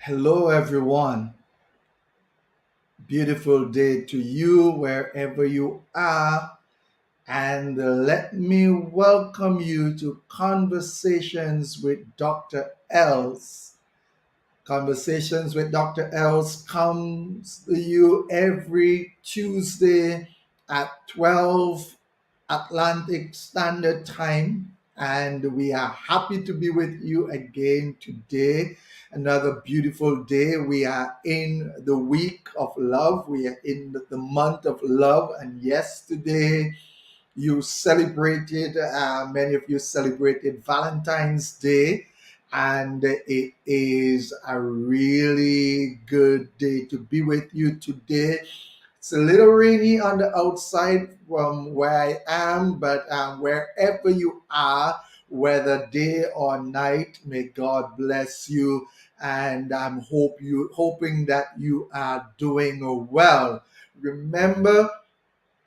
Hello, everyone. Beautiful day to you wherever you are. And let me welcome you to Conversations with Dr. Els. Conversations with Dr. Els comes to you every Tuesday at 12 Atlantic Standard Time. And we are happy to be with you again today. Another beautiful day. We are in the week of love. We are in the month of love. And yesterday, you celebrated, many of you celebrated Valentine's Day, and it is a really good day to be with you today. It's a little rainy on the outside from where I am, but wherever you are, whether day or night, may God bless you. And I'm hoping that you are doing well. Remember,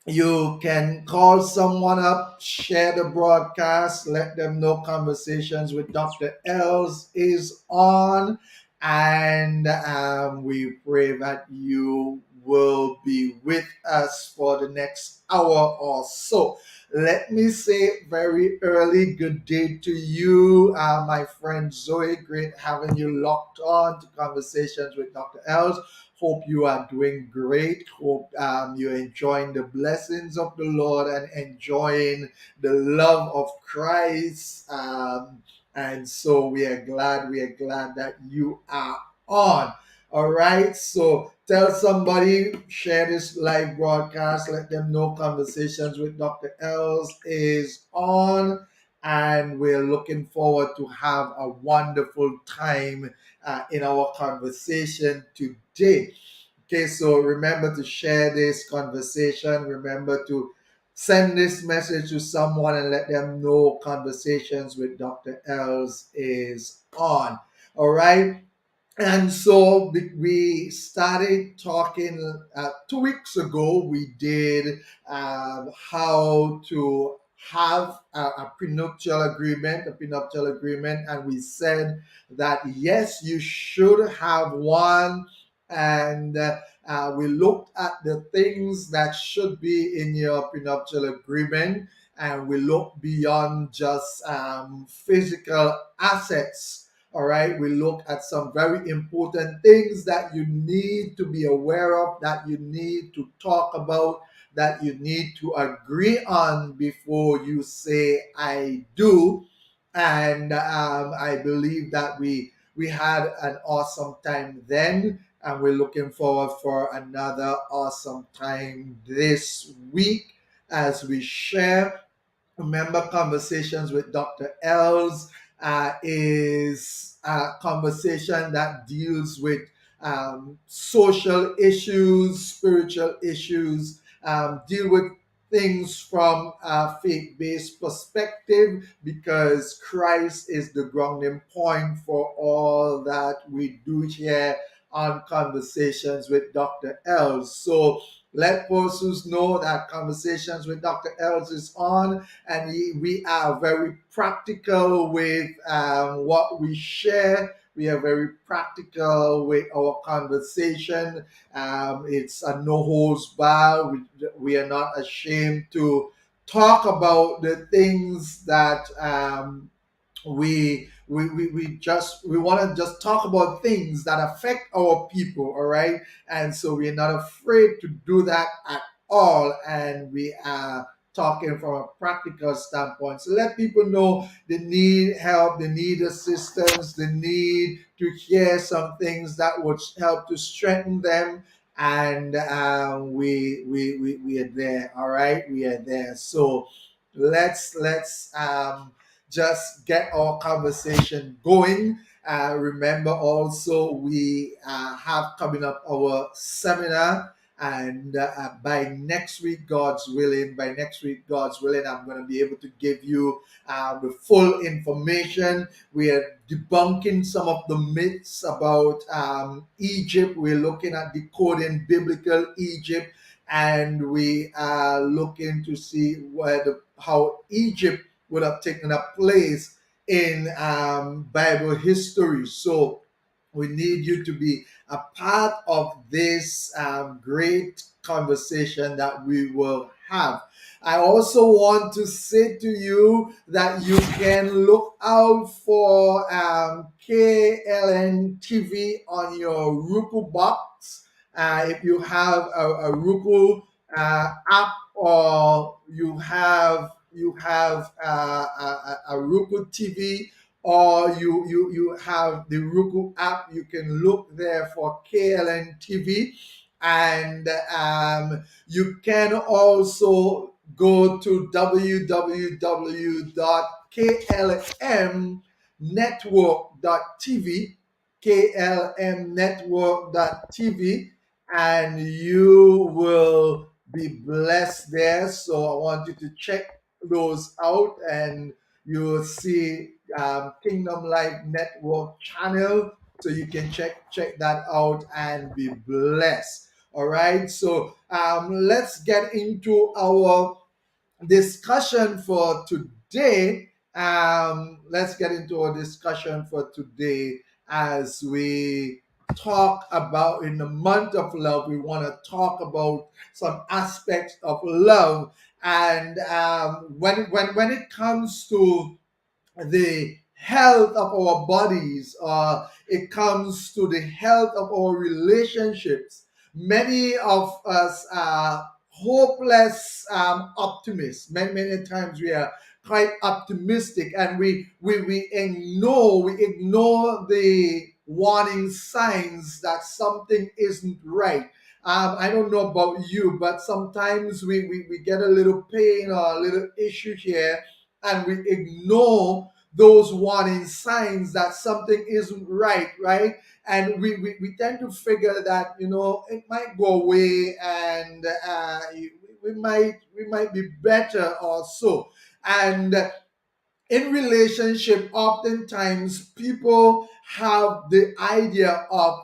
you can call someone up, share the broadcast, let them know Conversations with Dr. Els is on, and we pray that you will be with us for the next hour or so. Let me say very early good day to you, my friend Zoe. Great having you locked on to Conversations with Dr. Els. Hope you are doing great. Hope you're enjoying the blessings of the Lord and enjoying the love of Christ. And so we are glad that you are on. All right. So tell somebody, share this live broadcast, let them know Conversations with Dr. Els is on. And we're looking forward to have a wonderful time in our conversation today. Okay, so remember to share this conversation. Remember to send this message to someone and let them know Conversations with Dr. Els is on. All right. And so we started talking 2 weeks ago. We did how to have a prenuptial agreement, and we said that yes, you should have one. And we looked at the things that should be in your prenuptial agreement, and we looked beyond just physical assets. All right, we look at some very important things that you need to be aware of, that you need to talk about, that you need to agree on before you say I do. And I believe that we had an awesome time then, and we're looking forward for another awesome time this week as we share. Remember, Conversations with Dr. Els is a conversation that deals with social issues, spiritual issues, deal with things from a faith-based perspective, because Christ is the grounding point for all that we do here on Conversations with Dr. Els. So let persons know that Conversations with Dr. Els is on, and we are very practical with what we share. We are very practical with our conversation. It's a no holds barred. We are not ashamed to talk about the things that we want to just talk about things that affect our people. All right, and so we're not afraid to do that at all, and we are talking from a practical standpoint. So let people know they need help, they need assistance, they need to hear some things that would help to strengthen them. And we are there. All right, we are there. So let's just get our conversation going. Remember also, we have coming up our seminar, and by next week, God's willing, I'm going to be able to give you the full information. We are debunking some of the myths about Egypt. We're looking at decoding biblical Egypt, and we are looking to see how Egypt would have taken a place in Bible history. So We need you to be a part of this great conversation that we will have. I also want to say to you that you can look out for KLN TV on your Roku box. If you have a Roku app, or you have a Roku TV, or you have the Roku app, you can look there for KLN TV. And you can also go to www.klmnetwork.tv, klmnetwork.tv, and you will be blessed there. So I want you to check those out, and you will see Kingdom Life Network channel, so you can check that out and be blessed. All right, so let's get into our discussion for today. Let's get into our discussion for today as we talk about, in the month of love, we want to talk about some aspects of love. And when it comes to the health of our bodies, or it comes to the health of our relationships, many of us are hopeless optimists. Many times we are quite optimistic, and we ignore the warning signs that something isn't right. I don't know about you, but sometimes we get a little pain or a little issue here, and we ignore those warning signs that something isn't right, right? And we tend to figure that, it might go away, and we might be better or so. And in relationship, oftentimes people have the idea of,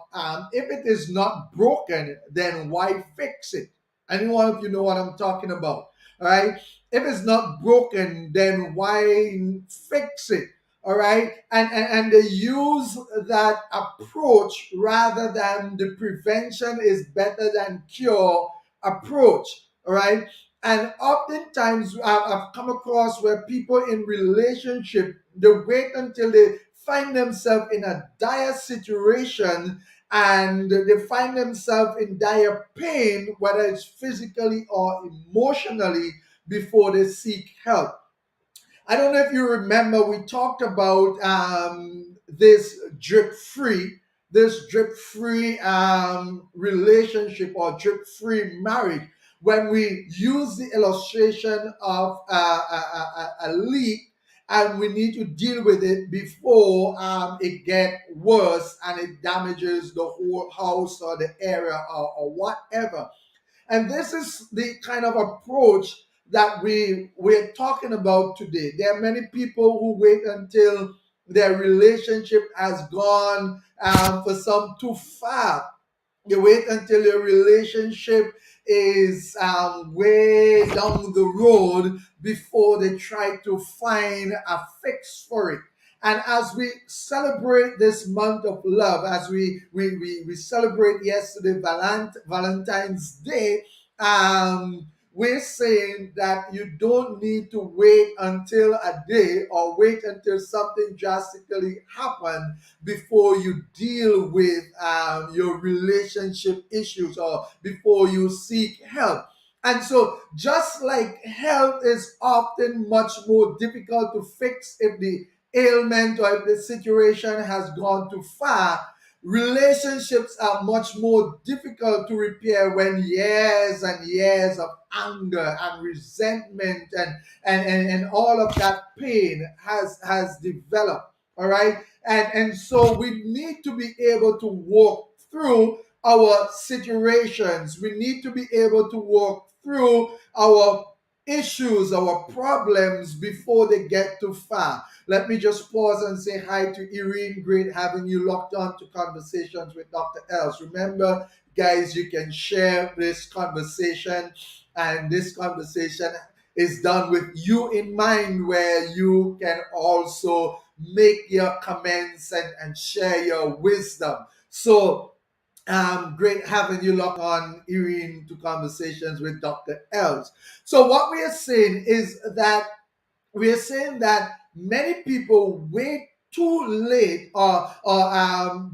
if it is not broken, then why fix it? Anyone of you know what I'm talking about? All right. If it's not broken, then why fix it? All right. And they use that approach rather than the prevention is better than cure approach. All right. And oftentimes I've come across where people in relationship, they wait until they find themselves in a dire situation, and they find themselves in dire pain, whether it's physically or emotionally, before they seek help. I don't know if you remember, we talked about this drip free relationship, or drip free marriage, when we use the illustration of a leak, and we need to deal with it before it get worse and it damages the whole house or the area, or whatever. And this is the kind of approach that we're talking about today. There are many people who wait until their relationship has gone, for some, too far. They wait until your relationship is way down the road before they try to find a fix for it. And as we celebrate this month of love, as we celebrate yesterday Valentine's Day, we're saying that you don't need to wait until a day, or wait until something drastically happens before you deal with your relationship issues, or before you seek help. And so, just like health is often much more difficult to fix if the ailment or if the situation has gone too far, relationships are much more difficult to repair when years and years of anger and resentment and all of that pain has developed. All right. And so we need to be able to walk through our situations. We need to be able to walk through our issues, our problems, before they get too far. Let me just pause and say hi to Irene. Great having you locked on to Conversations with Dr. Els. Remember, guys, you can share this conversation, and this conversation is done with you in mind, where you can also make your comments and share your wisdom. So great having you lock on, Irene, to Conversations with Dr. Els. So what we are saying is that we are saying that many people wait too late or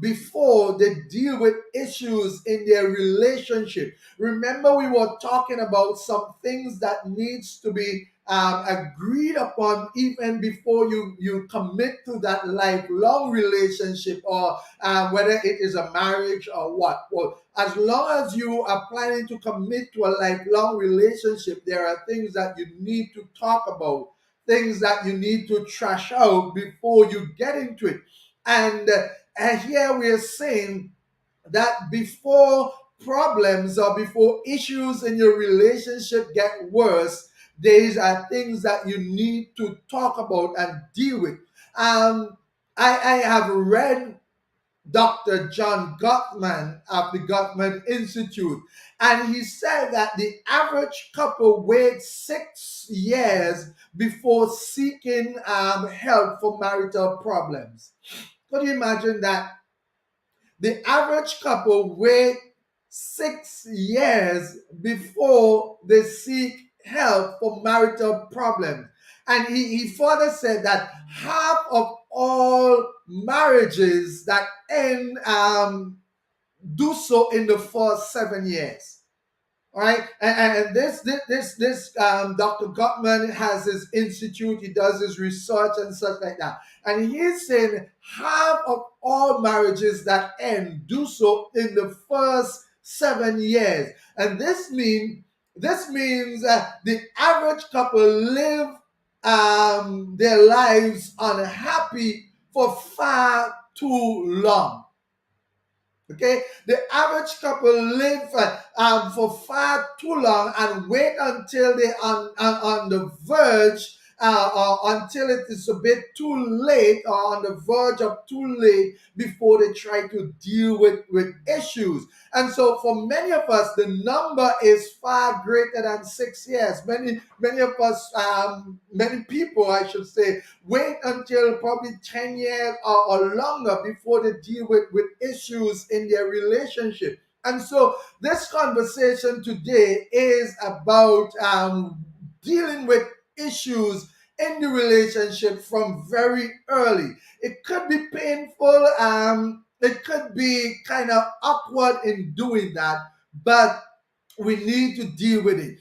before they deal with issues in their relationship. Remember, we were talking about some things that needs to be agreed upon even before you commit to that lifelong relationship, or whether it is a marriage or what. Well, as long as you are planning to commit to a lifelong relationship, there are things that you need to talk about, things that you need to trash out before you get into it. And here we are saying that before problems or before issues in your relationship get worse, these are things that you need to talk about and deal with. Um, I have read Dr. John Gottman of the Gottman Institute, and he said that the average couple waits 6 years before seeking help for marital problems. Could you imagine that? The average couple wait 6 years before they seek help for marital problems. And he further said that half of all marriages that end do so in the first 7 years. All right, and this Dr. Gottman has his institute. He does his research and stuff like that, and he's saying half of all marriages that end do so in the first 7 years, and this means the average couple live their lives unhappy for far too long. Okay, the average couple live for far too long and wait until they on the verge, or until it is a bit too late, or on the verge of too late before they try to deal with issues. And so for many of us, the number is far greater than 6 years. Many of us, many people, I should say, wait until probably 10 years or longer before they deal with issues in their relationship. And so this conversation today is about dealing with issues in the relationship from very early. It could be painful, it could be kind of awkward in doing that, but we need to deal with it.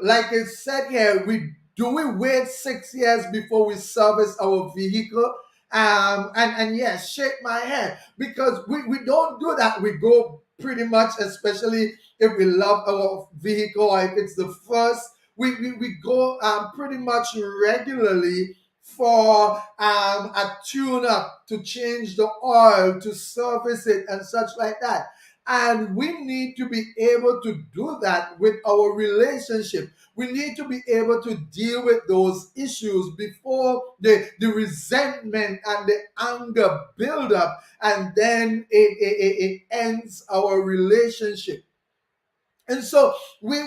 Like it said here, we wait 6 years before we service our vehicle? And yes, shake my head, because we don't do that. We go pretty much, especially if we love our vehicle, or if it's the first, we go pretty much regularly for a tune up, to change the oil, to service it, and such like that. And we need to be able to do that with our relationship. We need to be able to deal with those issues before the resentment and the anger build up, and then it ends our relationship. And so we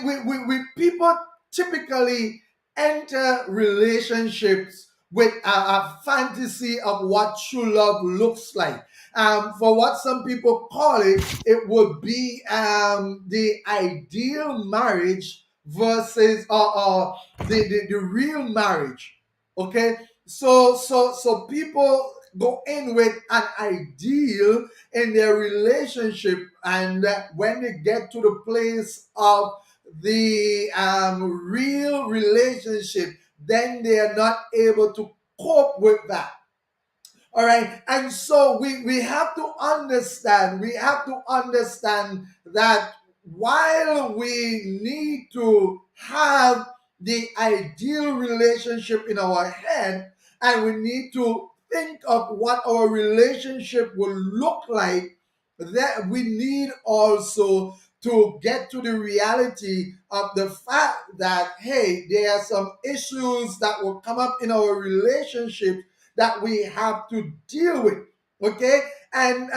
people typically enter relationships with a fantasy of what true love looks like. For what some people call it, it would be the ideal marriage versus or the real marriage. Okay, so people go in with an ideal in their relationship, and when they get to the place of the real relationship, then they are not able to cope with that. All right, and so we have to understand that while we need to have the ideal relationship in our head, and we need to think of what our relationship will look like, that we need also to get to the reality of the fact that, hey, there are some issues that will come up in our relationship that we have to deal with. Okay, and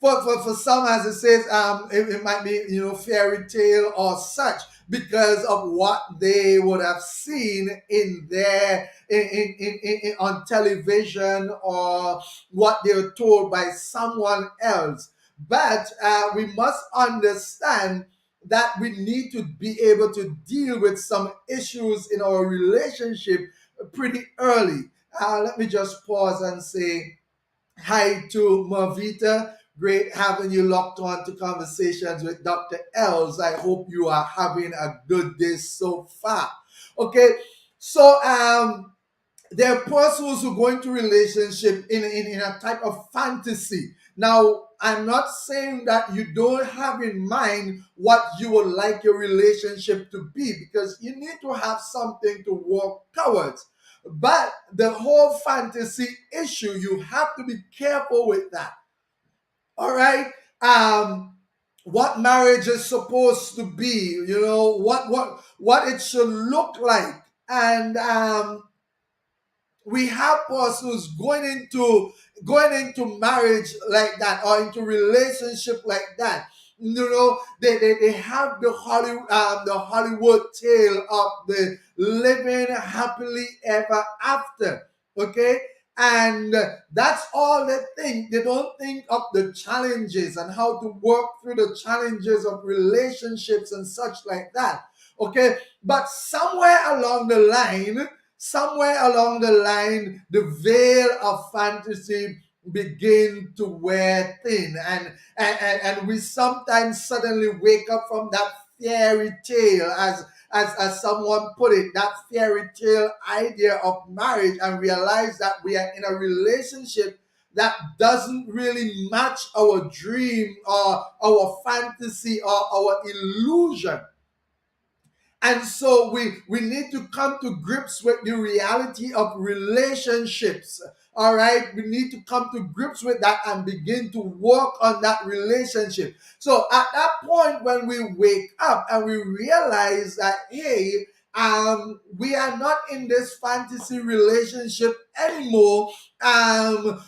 For some, as it says, it might be, fairy tale or such, because of what they would have seen in their on television, or what they were told by someone else. But we must understand that we need to be able to deal with some issues in our relationship pretty early. Let me just pause and say hi to Marvita. Great having you locked on to Conversations with Dr. Els. I hope you are having a good day so far. Okay, so there are persons who go into relationship in a type of fantasy. Now, I'm not saying that you don't have in mind what you would like your relationship to be, because you need to have something to work towards. But the whole fantasy issue, you have to be careful with that. All right. What marriage is supposed to be, what it should look like. And we have persons going into marriage like that, or into relationship like that. They have the Hollywood tale of the living happily ever after. Okay. And that's all they think. They don't think of the challenges and how to work through the challenges of relationships and such like that. Okay. But somewhere along the line, the veil of fantasy begin to wear thin, and we sometimes suddenly wake up from that fairy tale, as someone put it, that fairy tale idea of marriage, and realize that we are in a relationship that doesn't really match our dream, or our fantasy, or our illusion. And so we need to come to grips with the reality of relationships. All right, we need to come to grips with that and begin to work on that relationship. So at that point, when we wake up and we realize that, hey, we are not in this fantasy relationship anymore.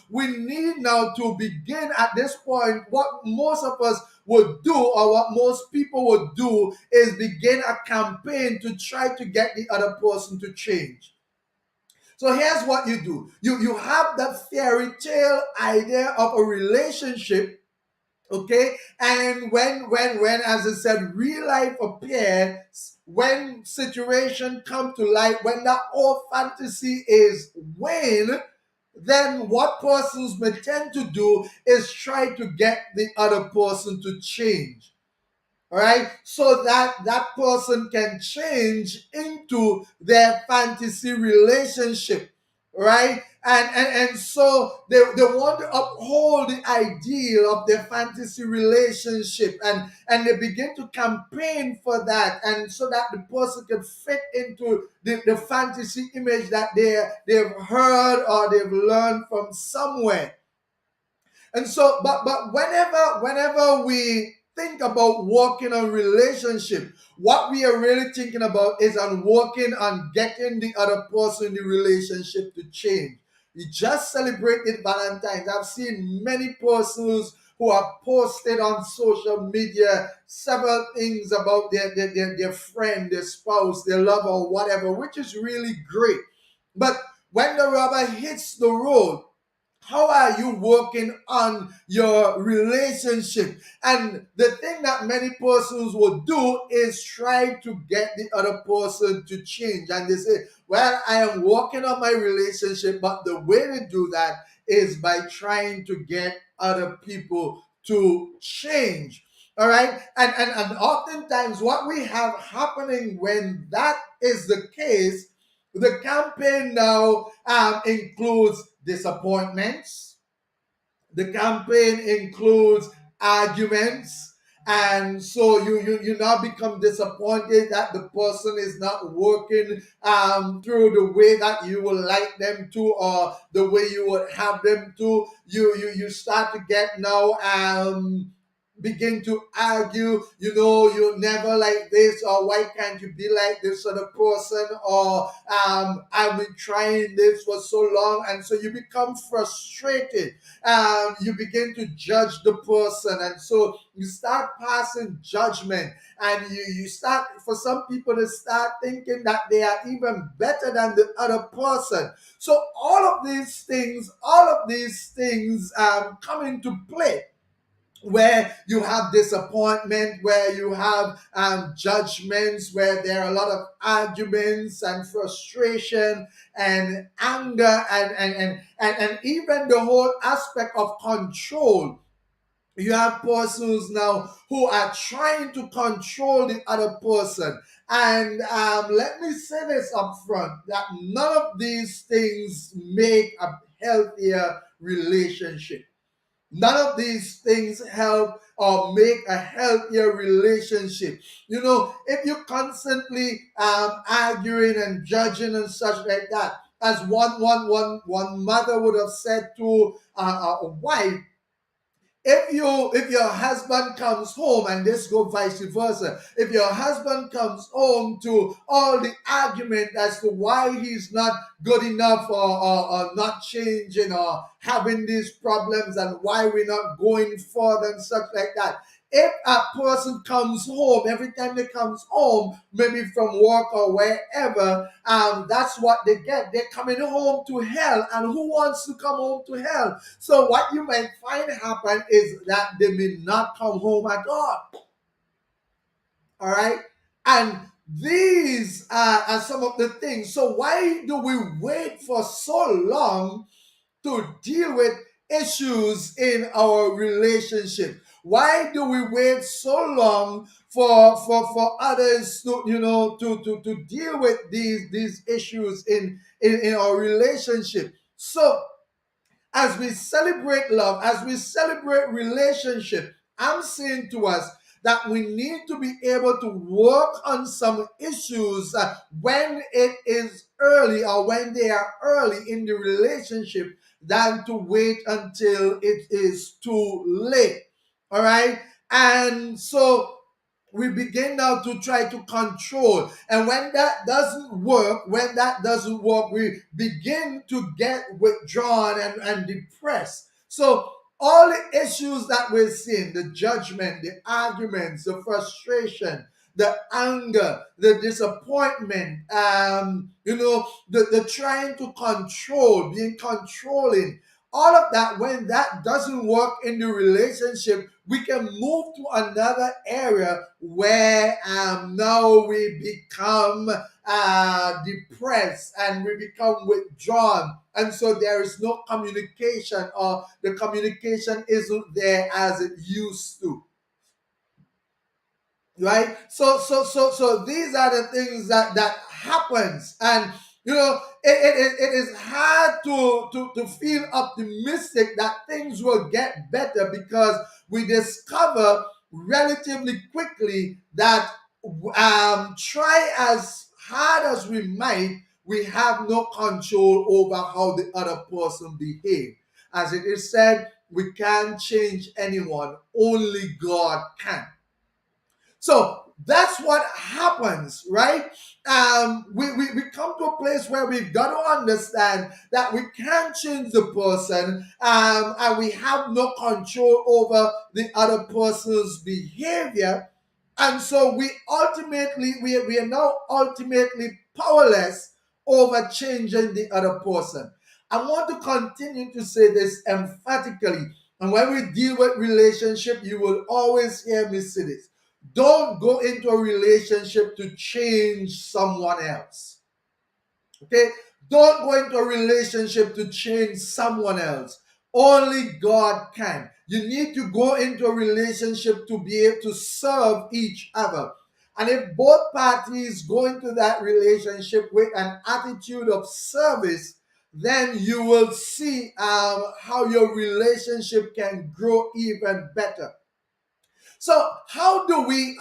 We need now to begin at this point. What most of us would do, or what most people would do, is begin a campaign to try to get the other person to change. So here's what you do. You have that fairy tale idea of a relationship. Okay. And when as I said, real life appears, when situation come to light, when that old fantasy is when, then what persons may tend to do is try to get the other person to change. All right, so that that person can change into their fantasy relationship. Right. And so they want to uphold the ideal of their fantasy relationship, and they begin to campaign for that, and so that the person can fit into the fantasy image that they've heard or they've learned from somewhere. And so, but whenever we think about working on relationship, what we are really thinking about is on working on getting the other person in the relationship to change. We just celebrated Valentine's. I've seen many persons who have posted on social media several things about their friend, their spouse, their lover, whatever, which is really great. But when the rubber hits the road, how are you working on your relationship? And the thing that many persons will do is try to get the other person to change. And they say, well, I am working on my relationship, but the way to do that is by trying to get other people to change. All right. And oftentimes what we have happening when that is the case, the campaign now includes disappointments. The campaign includes arguments. And so you now become disappointed that the person is not working through the way that you would like them to, or the way you would have them to. You start to get now begin to argue, you're never like this, or why can't you be like this other person, or I've been trying this for so long, and so you become frustrated. You begin to judge the person, and so you start passing judgment, and you start, for some people, to start thinking that they are even better than the other person. So all of these things come into play, where you have disappointment, where you have judgments, where there are a lot of arguments and frustration and anger, and even the whole aspect of control. You have persons now who are trying to control the other person. And let me say this up front, that none of these things make a healthier relationship. None of these things help or make a healthier relationship. If you're constantly arguing and judging and such like that, as one mother would have said to a wife, if your husband comes home, and this go vice versa, if your husband comes home to all the argument as to why he's not good enough, or not changing, or having these problems, and why we're not going further and such like that, if a person comes home, every time they comes home, maybe from work or wherever, that's what they get. They're coming home to hell, and who wants to come home to hell? So what you might find happen is that they may not come home at all right? And these are some of the things. So why do we wait for so long to deal with issues in our relationship? Why do we wait so long for others to to deal with these issues in our relationship? So as we celebrate love, as we celebrate relationship, I'm saying to us that we need to be able to work on some issues when it is early, or when they are early in the relationship, than to wait until it is too late. All right. And so we begin now to try to control. And when that doesn't work, we begin to get withdrawn and depressed. So all the issues that we're seeing, the judgment, the arguments, the frustration, the anger, the disappointment, the trying to control, being controlling, all of that, when that doesn't work in the relationship, we can move to another area where now we become depressed, and we become withdrawn. And so there is no communication, or the communication isn't there as it used to. Right? So these are the things that happens. And it is hard to feel optimistic that things will get better, because we discover relatively quickly that try as hard as we might, we have no control over how the other person behave. As it is said, we can't change anyone, only God can. So that's what happens, right? We come to a place where we've got to understand that we can't change the person, and we have no control over the other person's behavior. And so we are now ultimately powerless over changing the other person. I want to continue to say this emphatically. And when we deal with relationship, you will always hear me say this: don't go into a relationship to change someone else. Okay? Don't go into a relationship to change someone else. Only God can. You need to go into a relationship to be able to serve each other. And if both parties go into that relationship with an attitude of service, then you will see how your relationship can grow even better. So how do we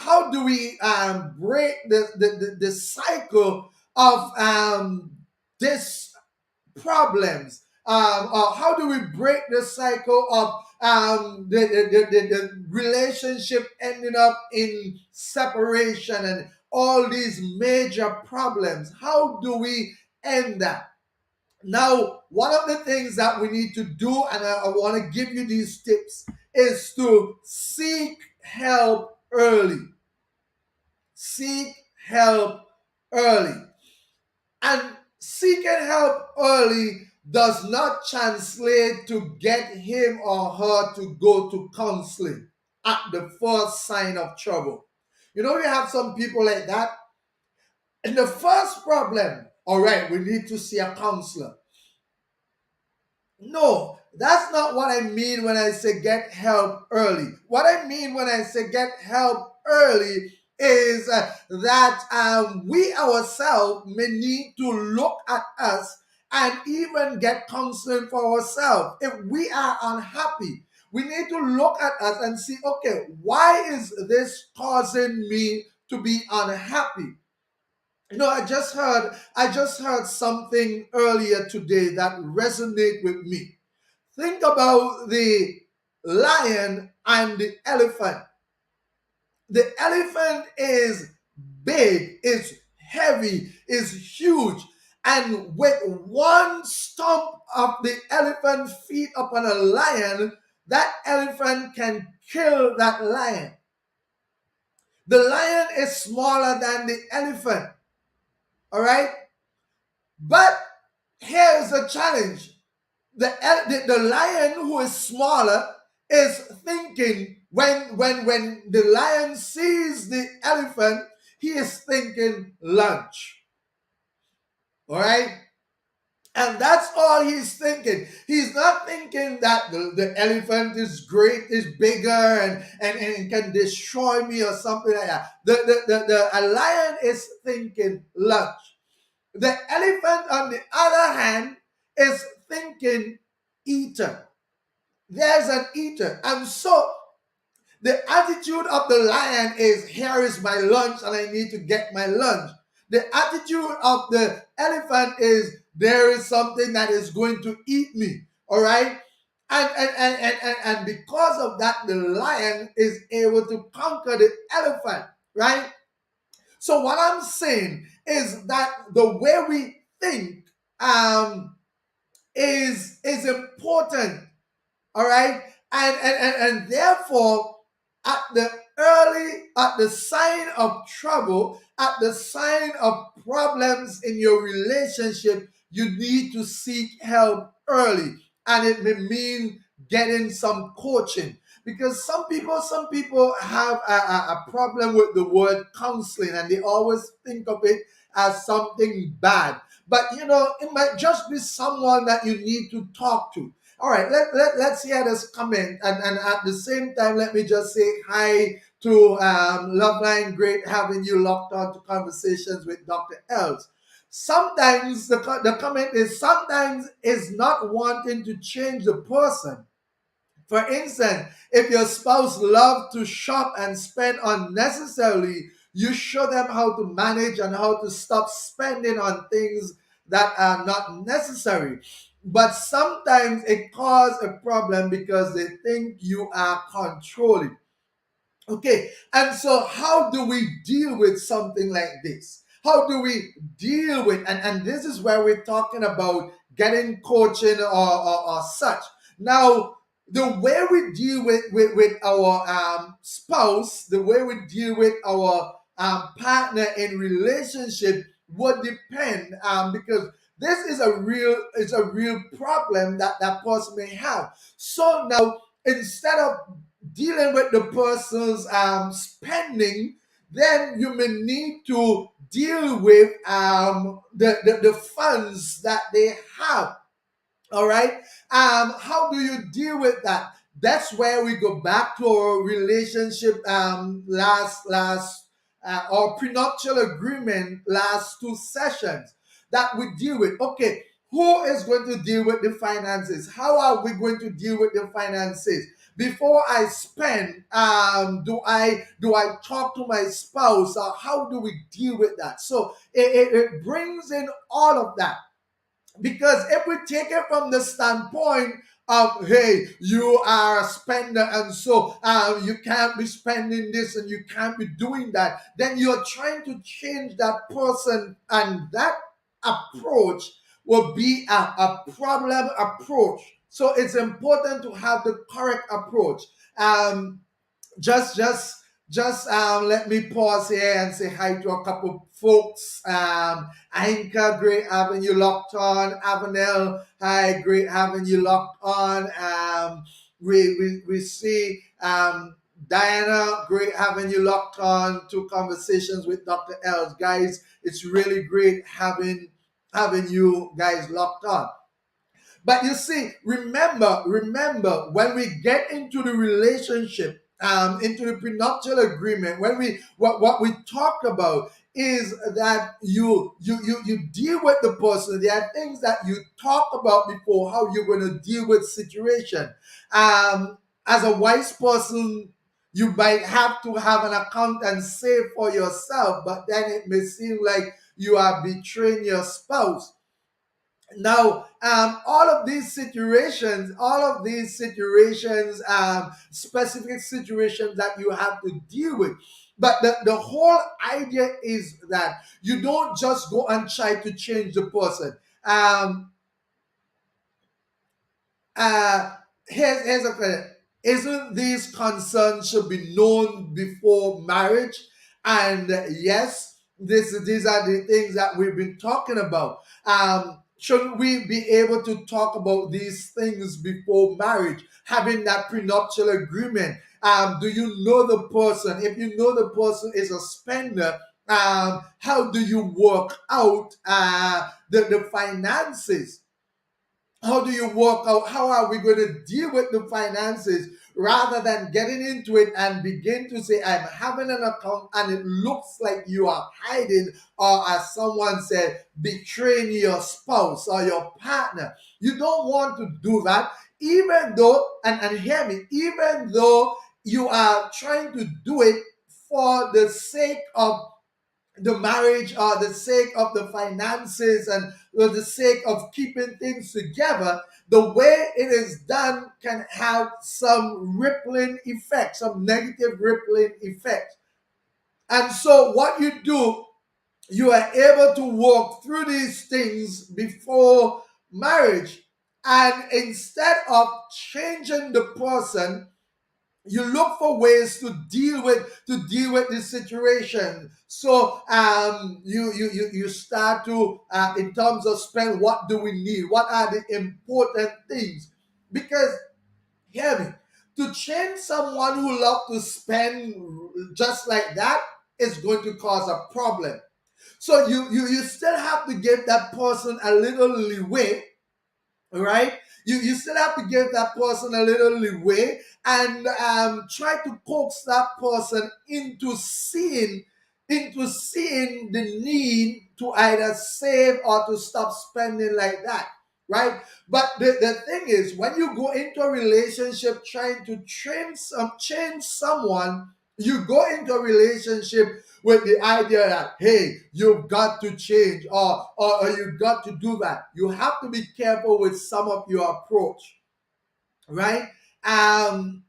break the cycle of this problems or how do we break the cycle of the relationship ending up in separation and all these major problems? How do we end that? Now, one of the things that we need to do, and I want to give you these tips, is to seek help early. Seek help early. And seeking help early does not translate to get him or her to go to counseling at the first sign of trouble. You know, we have some people like that. And the first problem, all right, we need to see a counselor. No, that's not what I mean when I say get help early. What I mean when I say get help early is that we ourselves may need to look at us and even get counseling for ourselves. If we are unhappy, we need to look at us and see, okay, why is this causing me to be unhappy? You know, I just heard something earlier today that resonate with me. Think about the lion and the elephant. The elephant is big, is heavy, is huge. And with one stomp of the elephant feet upon a lion, that elephant can kill that lion. The lion is smaller than the elephant. All right? But here's the challenge. The lion who is smaller is thinking when the lion sees the elephant, he is thinking lunch. All right? And that's all he's thinking. He's not thinking that the elephant is great, is bigger, and can destroy me or something like that. A lion is thinking lunch. The elephant, on the other hand, is thinking eater. There's an eater. And so the attitude of the lion is, here is my lunch and I need to get my lunch. The attitude of the elephant is, there is something that is going to eat me. All right? And because of that, the lion is able to conquer the elephant. Right? So what I'm saying is that the way we think is important. All right, and therefore, at the sign of trouble, at the sign of problems in your relationship, you need to seek help early, and it may mean getting some coaching, because some people have a problem with the word counseling, and they always think of it as something bad. But you know, it might just be someone that you need to talk to. All right, let's hear this comment. And at the same time, let me just say hi to Loveline. Great having you locked on to Conversations with Dr. Els. Sometimes the comment is, sometimes is not wanting to change the person. For instance, if your spouse loves to shop and spend unnecessarily, you show them how to manage and how to stop spending on things that are not necessary. But sometimes it causes a problem because they think you are controlling. Okay, and so how do we deal with something like this? How do we deal with, and this is where we're talking about getting coaching or such. Now, the way we deal with our spouse, the way we deal with our partner in relationship would depend, because this is a real problem that that person may have. So now, instead of dealing with the person's spending, then you may need to deal with the funds that they have. All right. How do you deal with that? That's where we go back to our relationship last our prenuptial agreement last two sessions that we deal with. Okay, who is going to deal with the finances? How are we going to deal with the finances? Before I spend, do I talk to my spouse? Or how do we deal with that? So it brings in all of that. Because if we take it from the standpoint of, hey, you are a spender, and so you can't be spending this and you can't be doing that, then you're trying to change that person, and that approach will be a problem approach. So it's important to have the correct approach. Um, just let me pause here and say hi to a couple folks. Anchor, great having you locked on. Avanel, hi, great having you locked on. We see Diana, great having you locked on to Conversations with Dr. Els. Guys, it's really great having you guys locked on. But you see, remember, when we get into the relationship, into the prenuptial agreement, when we what we talk about is that you deal with the person. There are things that you talk about before how you're going to deal with situation. As a wise person, you might have to have an account and save for yourself, but then it may seem like you are betraying your spouse. Now, all of these situations, specific situations that you have to deal with. But the whole idea is that you don't just go and try to change the person. Um, uh, here's a question. Isn't these concerns should be known before marriage? And yes, these are the things that we've been talking about. Shouldn't we be able to talk about these things before marriage, having that prenuptial agreement? Do you know the person? If you know the person is a spender, how do you work out the finances? How do you work out? How are we going to deal with the finances rather than getting into it and begin to say, I'm having an account and it looks like you are hiding, or as someone said, betraying your spouse or your partner? You don't want to do that, even though, and hear me, even though you are trying to do it for the sake of the marriage, or the sake of the finances, and for the sake of keeping things together. The way it is done can have some rippling effect, some negative rippling effect. And so what you do, you are able to walk through these things before marriage. And instead of changing the person, you look for ways to deal with this situation. So you start to, in terms of spend, what do we need, what are the important things? Because, hear me, to change someone who love to spend just like that is going to cause a problem. So you still have to give that person a little leeway, right? You still have to give that person a little leeway, and try to coax that person into seeing the need to either save or to stop spending like that, right? But the thing is, when you go into a relationship trying to change someone, you go into a relationship with the idea that, hey, you've got to change, or you've got to do that. You have to be careful with some of your approach, right? um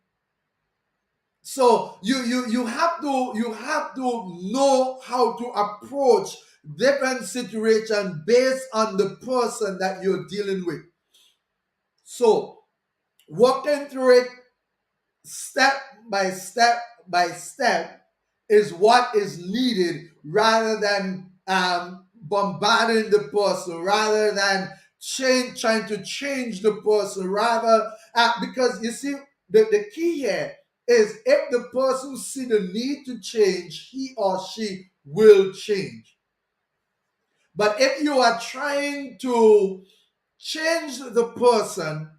so you have to know how to approach different situations based on the person that you're dealing with. So walking through it step by step by step is what is needed, rather than bombarding the person, rather than trying to change the person, rather, because you see, the key here is, if the person see the need to change, he or she will change. But if you are trying to change the person,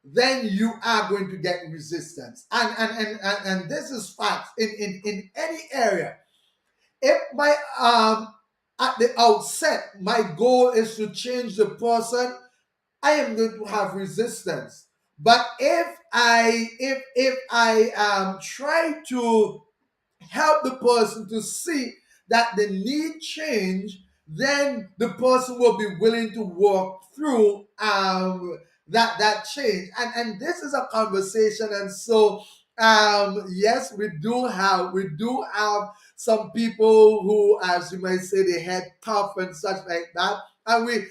then you are going to get resistance. And this is fact in any area. If my at the outset my goal is to change the person, I am going to have resistance. But if I try to help the person to see that they need change, then the person will be willing to work through that change. And this is a conversation. And so yes, we do have some people who, as you might say, they head tough and such like that. And we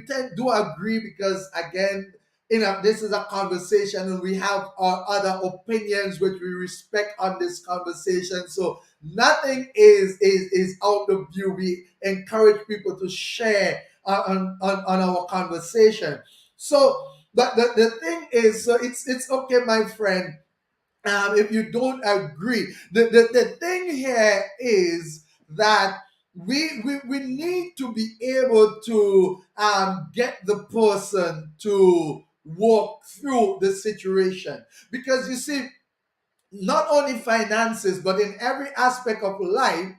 tend to agree because, again, this is a conversation and we have our other opinions which we respect on this conversation. So nothing is out of view. We encourage people to share on our conversation. So the thing is, so it's okay, my friend, if you don't agree. The thing here is that we need to be able to get the person to walk through the situation, because you see, not only finances, but in every aspect of life,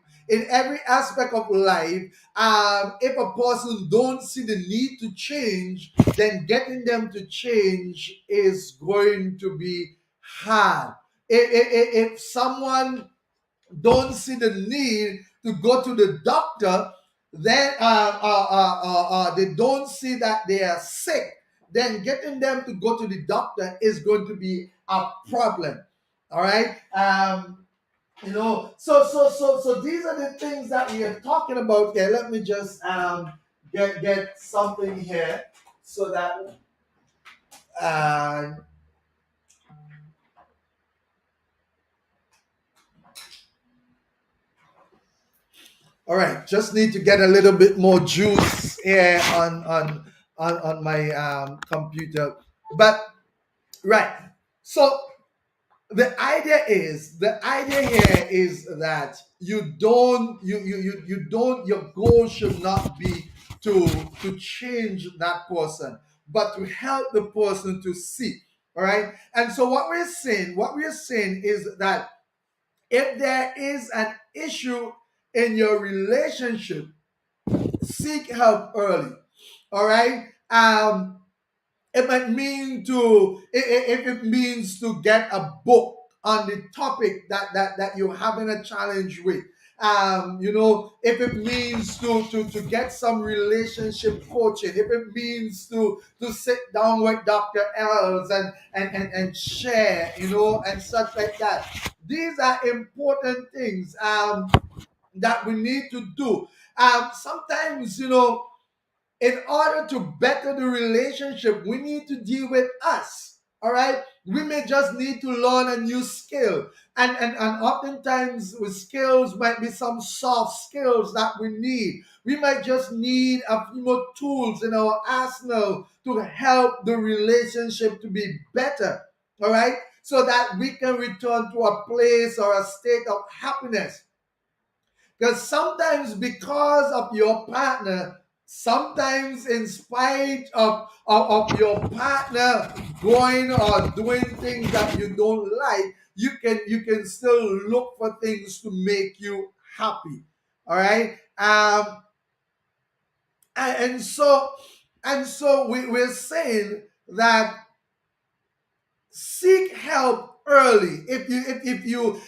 if a person don't see the need to change, then getting them to change is going to be hard. If someone don't see the need to go to the doctor, then they don't see that they are sick, then getting them to go to the doctor is going to be a problem. All right. So these are the things that we are talking about here. Let me just get something here so that uh, all right, just need to get a little bit more juice here on my computer. But right, so the idea here is that you don't your goal should not be to change that person, but to help the person to see. All right, and so what we're saying is that if there is an issue in your relationship, seek help early. All right. If it if it means to get a book on the topic that you're having a challenge with, if it means to get some relationship coaching, if it means to sit down with Dr. Els and share, and such like that, these are important things that we need to do. Sometimes, in order to better the relationship, we need to deal with us. All right. We may just need to learn a new skill. And oftentimes with skills might be some soft skills that we need. We might just need a few more tools in our arsenal to help the relationship to be better. All right. So that we can return to a place or a state of happiness. Because sometimes, because of your partner, sometimes in spite of your partner going or doing things that you don't like, you can still look for things to make you happy. All right. And so we're saying that seek help early. If you're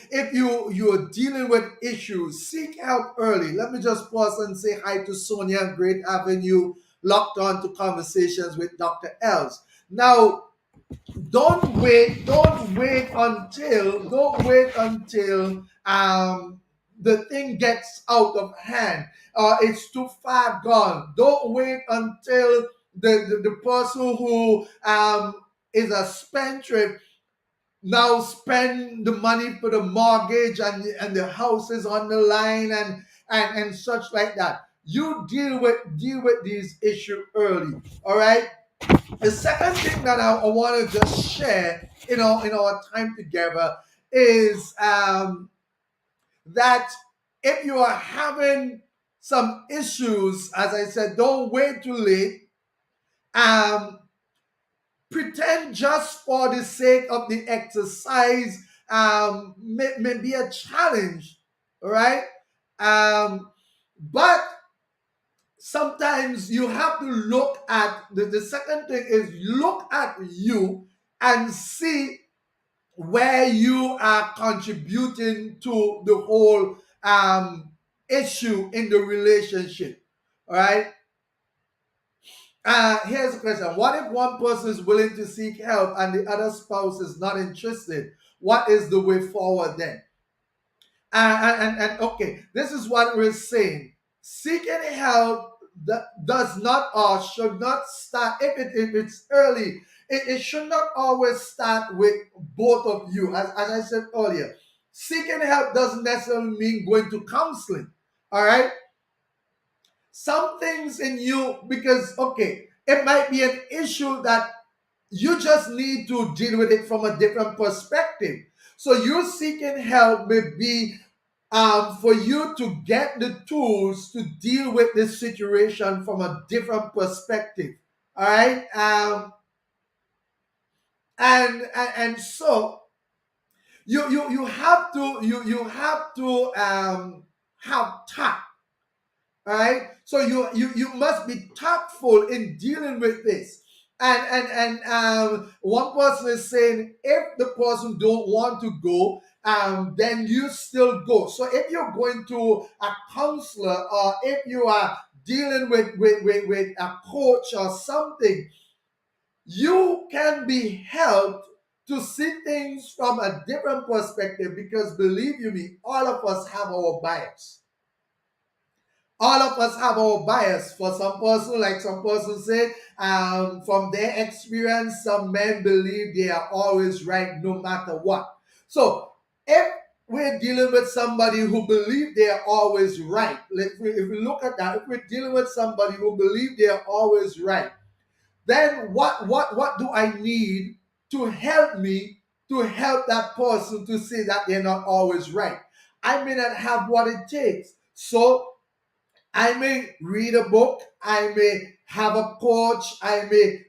dealing with issues, seek help early. Let me just pause and say hi to Sonia, Great Avenue, locked on to conversations with Dr. Els. Now, don't wait until the thing gets out of hand, it's too far gone. Don't wait until the person who is a spendthrift now spend the money for the mortgage, and the house is on the line, and such like that. You deal with these issues early. All right. The second thing that I want to just share, in our time together, is that if you are having some issues, as I said, don't wait too late. Um, Pretend just for the sake of the exercise may be a challenge. All right. But sometimes you have to look at the second thing is look at you and see where you are contributing to the whole issue in the relationship. All right. Here's a question. What if one person is willing to seek help and the other spouse is not interested? What is the way forward then? And okay, this is what we're saying. Seeking help that does not or should not start, if it's early, it should not always start with both of you. As I said earlier, seeking help doesn't necessarily mean going to counseling. All right. Some things in you, because okay, it might be an issue that you just need to deal with it from a different perspective. So you seeking help may be for you to get the tools to deal with this situation from a different perspective. All right. And so you have to have tact. All right. So you must be tactful in dealing with this. And one person is saying if the person don't want to go, then you still go. So if you're going to a counselor or if you are dealing with a coach or something, you can be helped to see things from a different perspective, because believe you me, all of us have our bias. All of us have our bias. For some person, like some person say, from their experience, some men believe they are always right no matter what. So if we're dealing with somebody who believe they are always right, if we look at that, if we're dealing with somebody who believe they are always right, then what do I need to help me to help that person to see that they're not always right? I may not have what it takes. So I may read a book, I may have a coach, I may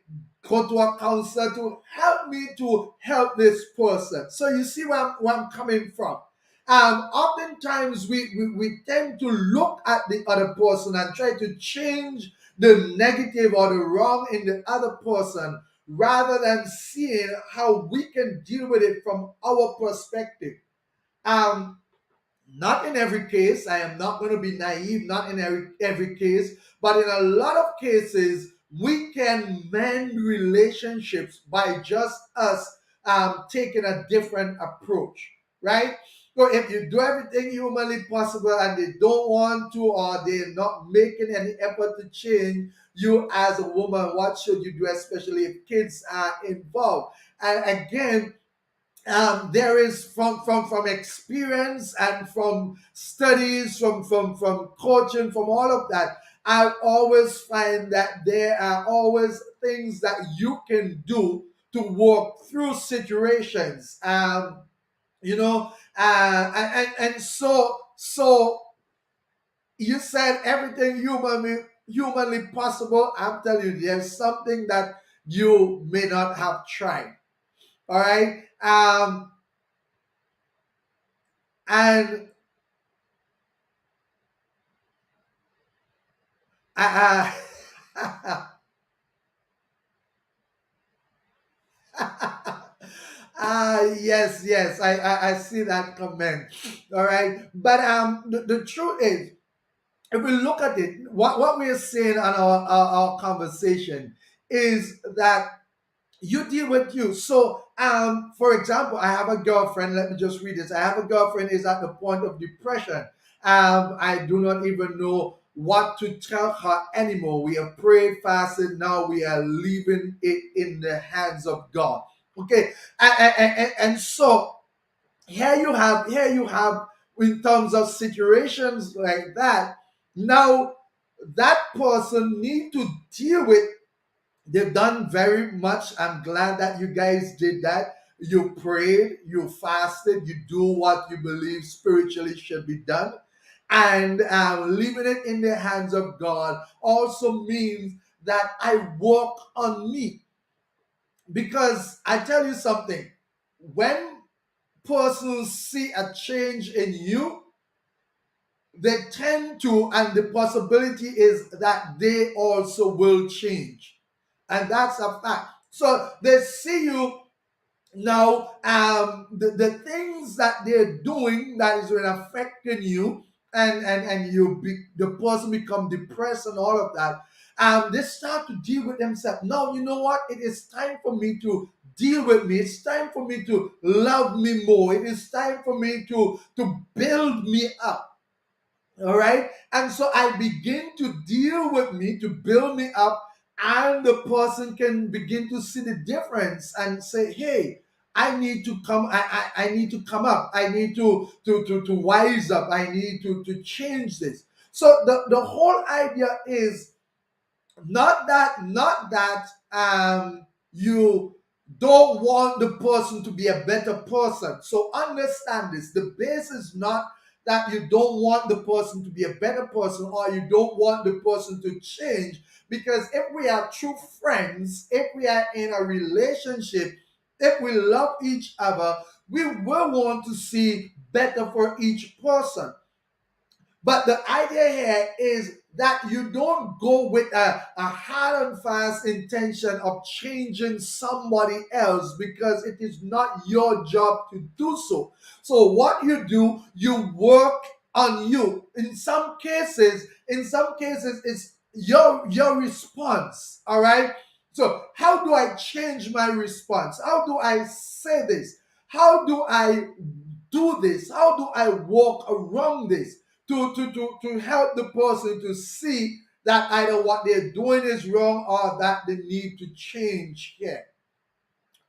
go to a counselor to help me to help this person. So you see where I'm coming from. Oftentimes we tend to look at the other person and try to change the negative or the wrong in the other person rather than seeing how we can deal with it from our perspective. Um, Not in every case, I am not going to be naive, not in every case, but in a lot of cases, we can mend relationships by just us taking a different approach, right? So if you do everything humanly possible and they don't want to, or they're not making any effort to change you as a woman, what should you do, especially if kids are involved? And again, there is from experience and from studies from coaching, from all of that, I always find that there are always things that you can do to work through situations. You know and so you said everything humanly possible. I'm telling you, there's something that you may not have tried. All right. And uh, yes, yes, I see that comment. All right, but the truth is, if we look at it, what we are saying on our conversation is that you deal with you. So, for example, I have a girlfriend. Let me just read this. I have a girlfriend is at the point of depression. I do not even know what to tell her anymore. We have prayed, fasted. Now we are leaving it in the hands of God. Okay, and so here you have in terms of situations like that. Now that person need to deal with. They've done very much. I'm glad that you guys did that. You prayed, you fasted, you do what you believe spiritually should be done. And leaving it in the hands of God also means that I work on me. Because I tell you something, when persons see a change in you, they tend to, and the possibility is that they also will change. And that's a fact. So they see you now, the things that they're doing that is really affecting you, and the person become depressed and all of that, they start to deal with themselves. Now, you know what? It is time for me to deal with me. It's time for me to love me more. It is time for me to build me up. All right. And so I begin to deal with me to build me up, and the person can begin to see the difference and say, hey, I need to come, I need to come up. I need to wise up. I need to change this. So the whole idea is not that you don't want the person to be a better person. So understand this. The base is not that you don't want the person to be a better person or you don't want the person to change. Because if we are true friends, if we are in a relationship, if we love each other, we will want to see better for each person. But the idea here is that you don't go with a hard and fast intention of changing somebody else, because it is not your job to do so. So what you do, you work on you. In some cases, it's your response. All right. So how do I change my response? How do I say this? How do I do this? How do I walk around this? To help the person to see that either what they're doing is wrong or that they need to change here.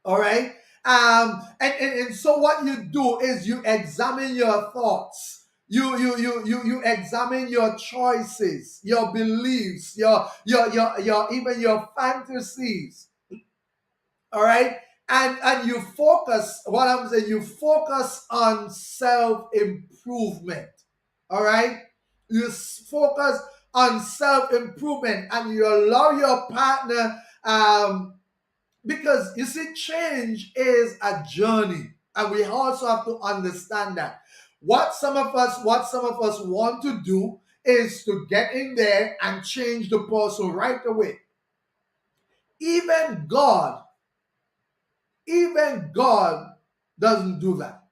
All right. And so what you do is you examine your thoughts. You examine your choices, your beliefs, your even your fantasies. All right. And you focus, what I'm saying, you focus on self improvement. All right. You focus on self improvement, and you allow your partner, because you see, change is a journey, and we also have to understand that. What some of us want to do is to get in there and change the person right away. Even God, even God doesn't do that,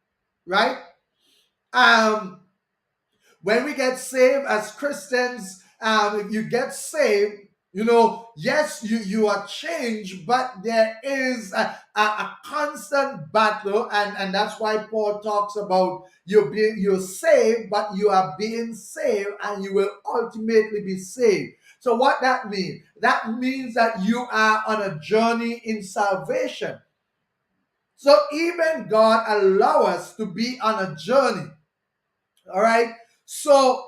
right? Um, when we get saved as Christians, if you get saved, yes, you are changed, but there is a constant battle, and that's why Paul talks about you're saved, but you are being saved, and you will ultimately be saved. So what that means? That means that you are on a journey in salvation. So even God allow us to be on a journey. All right. So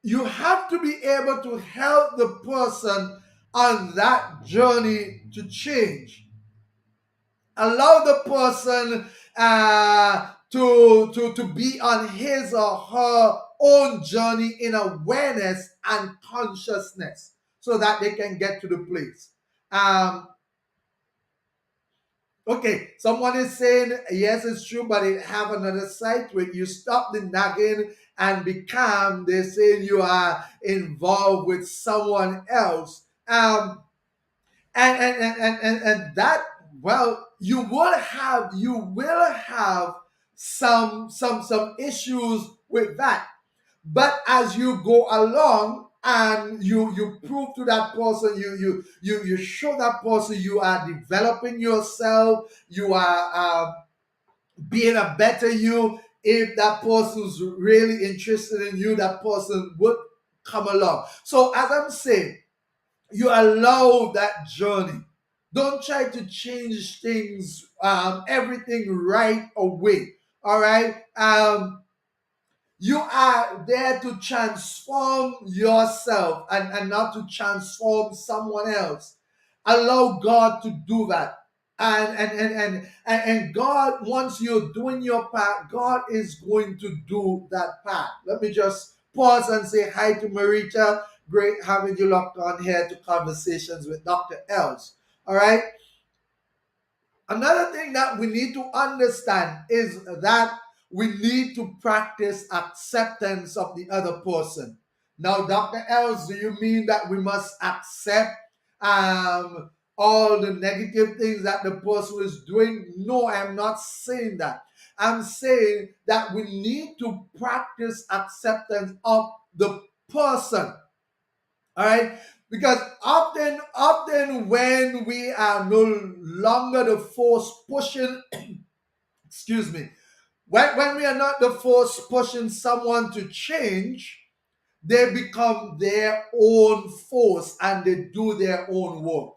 you have to be able to help the person on that journey to change. Allow the person to be on his or her own journey in awareness and consciousness, so that they can get to the place. Um, Okay, someone is saying yes, it's true, but it have another side to it. You stop the nagging and become. They're saying you are involved with someone else. And that, well, you will have some issues with that. But as you go along and you prove to that person, you show that person you are developing yourself, you are being a better you. If that person's really interested in you, that person would come along. So as I'm saying, you allow that journey. Don't try to change things, everything right away. All right. You are there to transform yourself, and not to transform someone else. Allow God to do that. And God, once you're doing your part, God is going to do that part. Let me just pause and say hi to Marita. Great having you locked on here to Conversations with Dr. Els. All right. Another thing that we need to understand is that we need to practice acceptance of the other person. Now, Dr. Els, do you mean that we must accept all the negative things that the person is doing? No, I am not saying that. I'm saying that we need to practice acceptance of the person. All right, because often when we are no longer the force pushing, excuse me, when we are not the force pushing someone to change, they become their own force and they do their own work.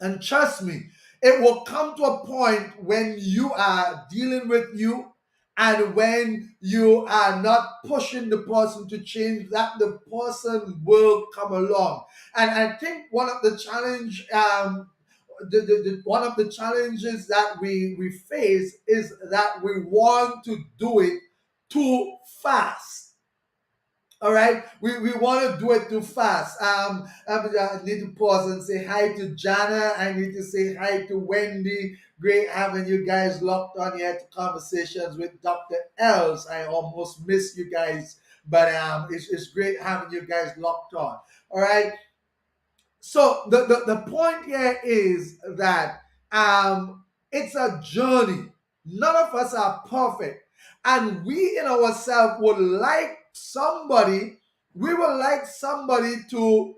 And trust me, it will come to a point when you are dealing with you and when you are not pushing the person to change, that the person will come along. And I think one of the challenge, one of the challenges that we face is that we want to do it too fast. All right, we want to do it too fast. I need to pause and say hi to Jana. I need to say hi to Wendy. Great having you guys locked on here to conversations with Dr. Els. I almost missed you guys, but it's great having you guys locked on. All right, so the point here is that it's a journey. None of us are perfect, and we in ourselves would like somebody, we would like somebody to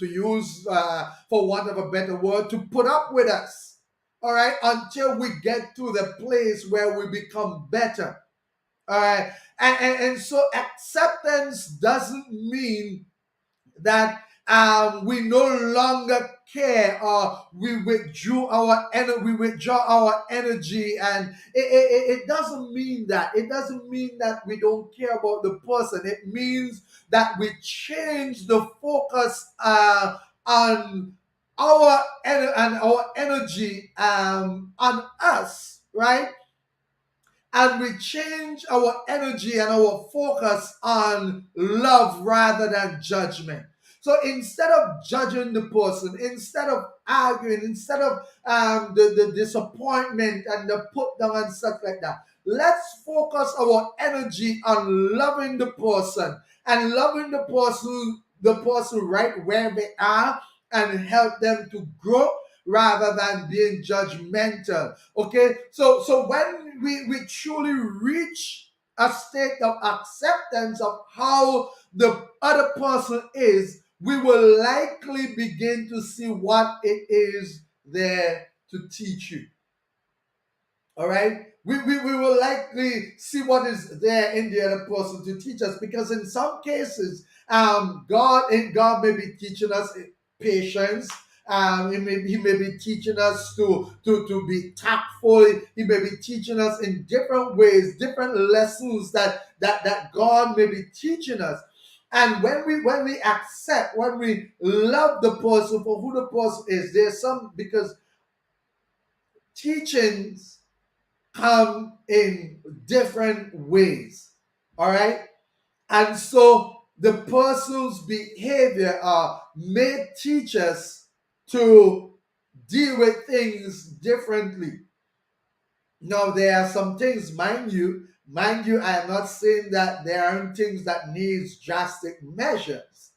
use for want of a better word, to put up with us, all right, until we get to the place where we become better. All right, and so acceptance doesn't mean that we no longer care, or we withdraw our energy, and it doesn't mean that. It doesn't mean that we don't care about the person. It means that we change the focus on our energy on us, right? And we change our energy and our focus on love rather than judgment. So instead of judging the person, instead of arguing, instead of the disappointment and the put down and stuff like that, let's focus our energy on loving the person, and loving the person right where they are, and help them to grow rather than being judgmental. Okay, so when we truly reach a state of acceptance of how the other person is, we will likely begin to see what it is there to teach you. All right, we will likely see what is there in the other person to teach us, because in some cases, God may be teaching us patience. He may be teaching us to be tactful. He may be teaching us in different ways, different lessons that God may be teaching us. And when we accept, when we love the person for who the person is, there's some, because teachings come in different ways. All right. And so the person's behavior may teach us to deal with things differently. Now, there are some things, mind you, I am not saying that there aren't things that needs drastic measures.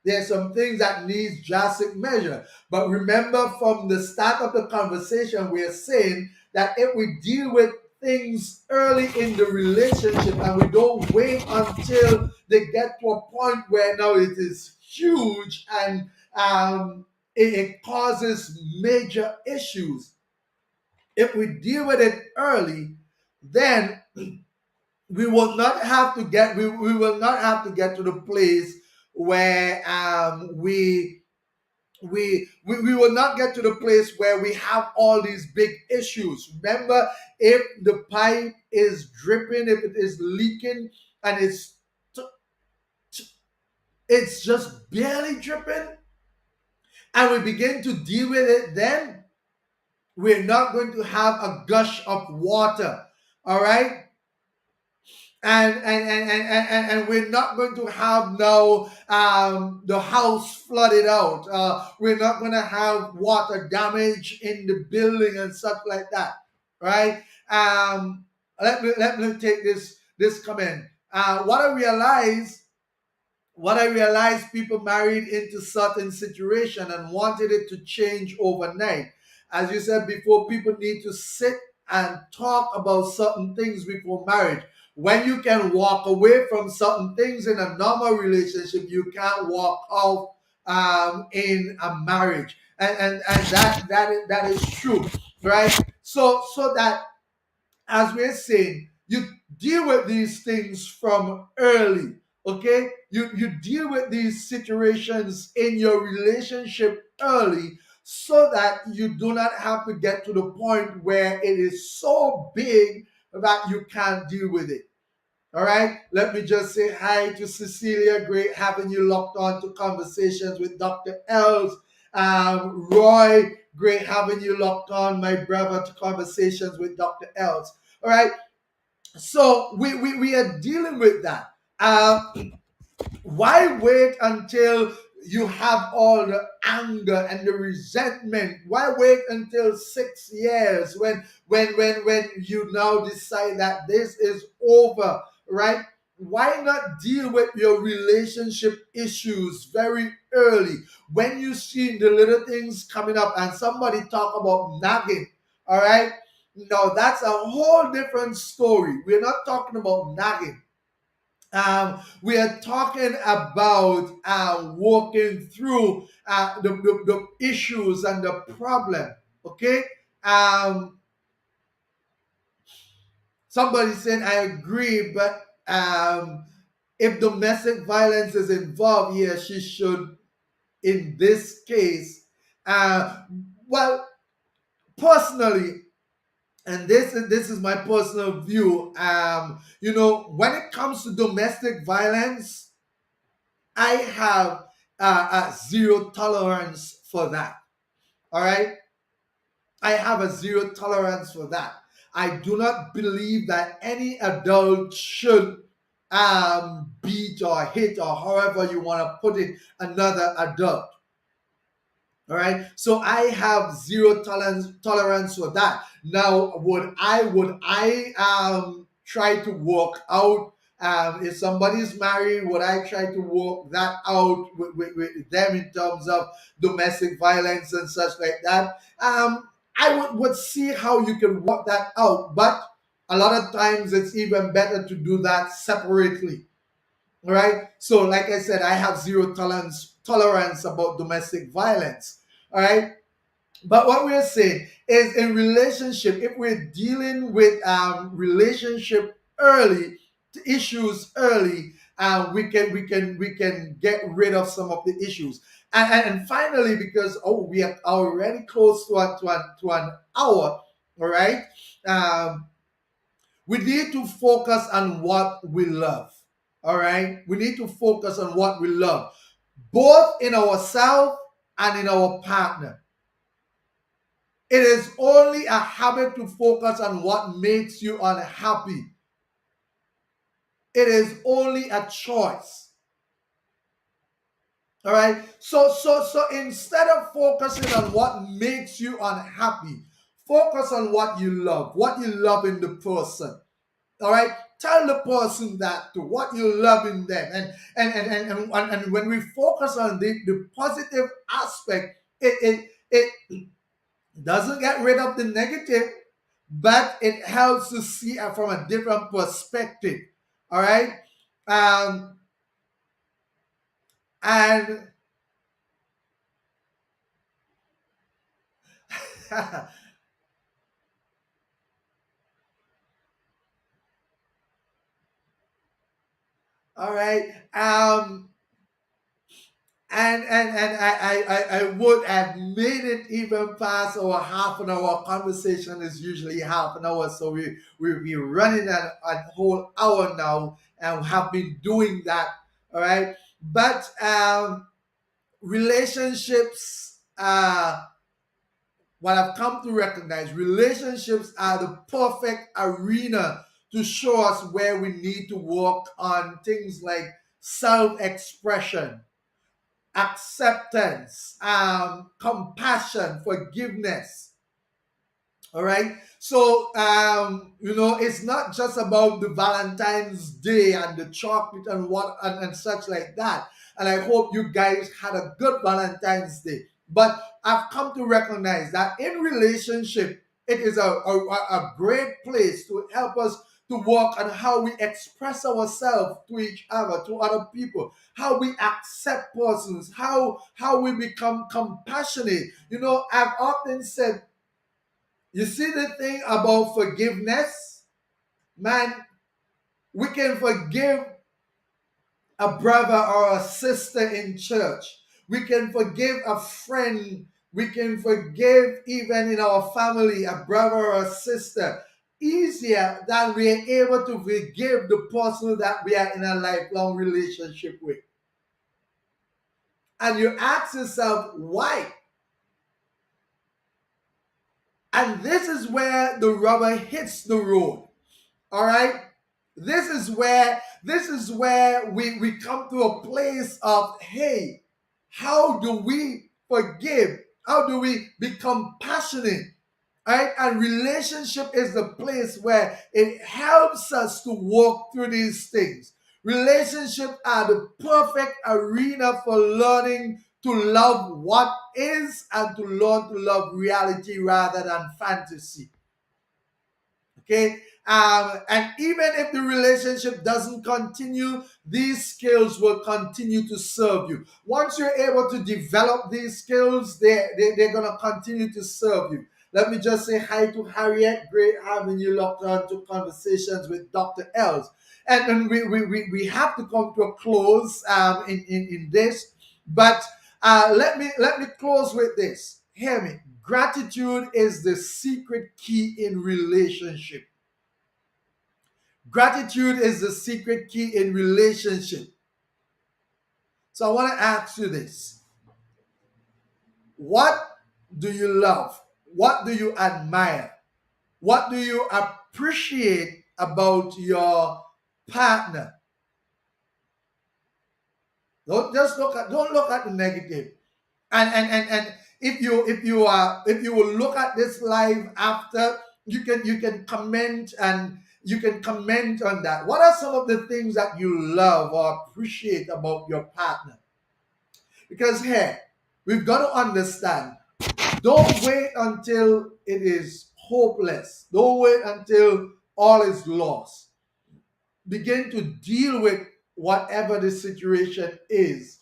There's some things that needs drastic measure. But remember, from the start of the conversation, we are saying that if we deal with things early in the relationship and we don't wait until they get to a point where now it is huge and it causes major issues. If we deal with it early, then we will not have to get to the place where we will not get to the place where we have all these big issues. Remember, if the pipe is dripping, if it is leaking, and it's just barely dripping, and we begin to deal with it, then we're not going to have a gush of water. All right, and we're not going to have now the house flooded out. We're not going to have water damage in the building and stuff like that, right? Let me take this comment. What I realized, people married into certain situation and wanted it to change overnight. As you said before, people need to sit and talk about certain things before marriage. When you can walk away from certain things in a normal relationship, you can't walk out in a marriage, and that is true, right? So that, as we're saying, you deal with these things from early. Okay, you deal with these situations in your relationship early, so that you do not have to get to the point where it is so big that you can't deal with it. All right, let me just say hi to Cecilia. Great having you locked on to Conversations with Dr. Els. Roy, great having you locked on, my brother, to Conversations with Dr. Els. All right, so we are dealing with that. Why wait until you have all the anger and the resentment? Why wait until 6 years when you now decide that this is over, right? Why not deal with your relationship issues very early when you see the little things coming up and somebody talk about nagging? All right, no, that's a whole different story. We're not talking about nagging. We are talking about walking through the issues and the problem. Okay. Um, Somebody saying, I agree, but if domestic violence is involved, yes, she should, in this case. Uh, well, personally, and this is my personal view. When it comes to domestic violence, I have zero tolerance for that. All right, I have a zero tolerance for that. I do not believe that any adult should beat or hit, or however you want to put it, another adult. All right, so I have zero tolerance for that. Now, would I try to work out, if somebody's married, would I try to work that out with them in terms of domestic violence and such like that? I would see how you can work that out, but a lot of times it's even better to do that separately. All right. So, like I said, I have zero tolerance about domestic violence. All right. But what we're saying is, in relationship, if we're dealing with relationship early, issues early, we can get rid of some of the issues. And finally, because we are already close to an hour, all right. Um, we need to focus on what we love. All right. We need to focus on what we love, both in ourselves and in our partner. It is only a habit to focus on what makes you unhappy. It is only a choice. All right. So instead of focusing on what makes you unhappy, focus on what you love in the person. All right. Tell the person that to what you love in them. And when we focus on the positive aspect, it doesn't get rid of the negative, but it helps to see it from a different perspective. All right. Um, and all right. And I would have made it even past our half an hour. Conversation is usually half an hour, so we'll be running a whole hour now, and have been doing that. All right, but relationships. What I've come to recognize, relationships are the perfect arena to show us where we need to work on things like self-expression, acceptance, compassion, forgiveness. All right. So, it's not just about the Valentine's Day and the chocolate and and such like that. And I hope you guys had a good Valentine's Day. But I've come to recognize that in relationship, It is a great place to help us to work on how we express ourselves to each other, to other people, how we accept persons, how we become compassionate. I've often said, you see the thing about forgiveness, man, we can forgive a brother or a sister in church. We can forgive a friend. We can forgive even in our family, a brother or a sister, easier than we are able to forgive the person that we are in a lifelong relationship with. And you ask yourself, why? And this is where the rubber hits the road. All right? This is where we come to a place of, hey, how do we forgive? How do we be compassionate? Right? And relationship is the place where it helps us to walk through these things. Relationships are the perfect arena for learning to love what is and to learn to love reality rather than fantasy. Okay. And even if the relationship doesn't continue, these skills will continue to serve you. Once you're able to develop these skills, they're going to continue to serve you. Let me just say hi to Harriet. Great having you locked on to Conversations with Dr. Els. And then we have to come to a close in this. But let me close with this. Hear me. Gratitude is the secret key in relationship. Gratitude is the secret key in relationship. So I want to ask you this. What do you love? What do you admire? What do you appreciate about your partner? Don't look at the negative. And if you will look at this live after, you can comment, and you can comment on that. What are some of the things that you love or appreciate about your partner? Because here, we've got to understand, don't wait until it is hopeless. Don't wait until all is lost. Begin to deal with whatever the situation is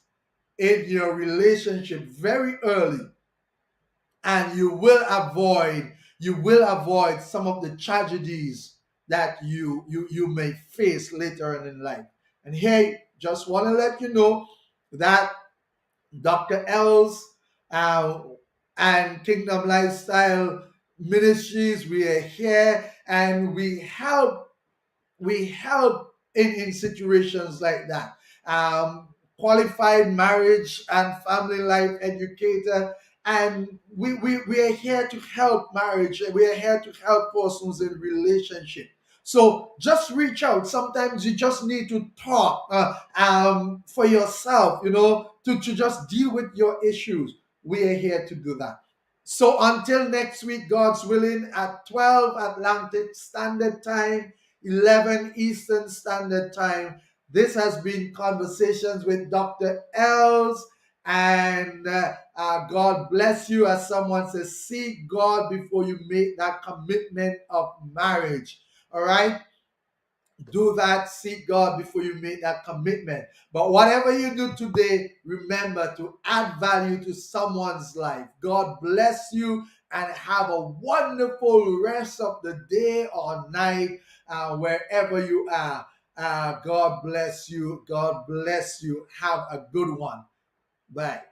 in your relationship very early, and you will avoid some of the tragedies that you may face later on in life. And hey, just want to let you know that Dr. Els uh, and Kingdom Lifestyle Ministries, we are here and we help in situations like that. Qualified marriage and family life educator, and we are here to help marriage. We are here to help persons in relationship. So just reach out. Sometimes you just need to talk for yourself, to just deal with your issues. We are here to do that. So until next week, God's willing, at 12 Atlantic Standard Time, 11 Eastern Standard Time. This has been Conversations with Dr. Els. And God bless you. As someone says, seek God before you make that commitment of marriage. All right? Do that. Seek God before you make that commitment. But whatever you do today, remember to add value to someone's life. God bless you and have a wonderful rest of the day or night, wherever you are. God bless you. God bless you. Have a good one. Bye.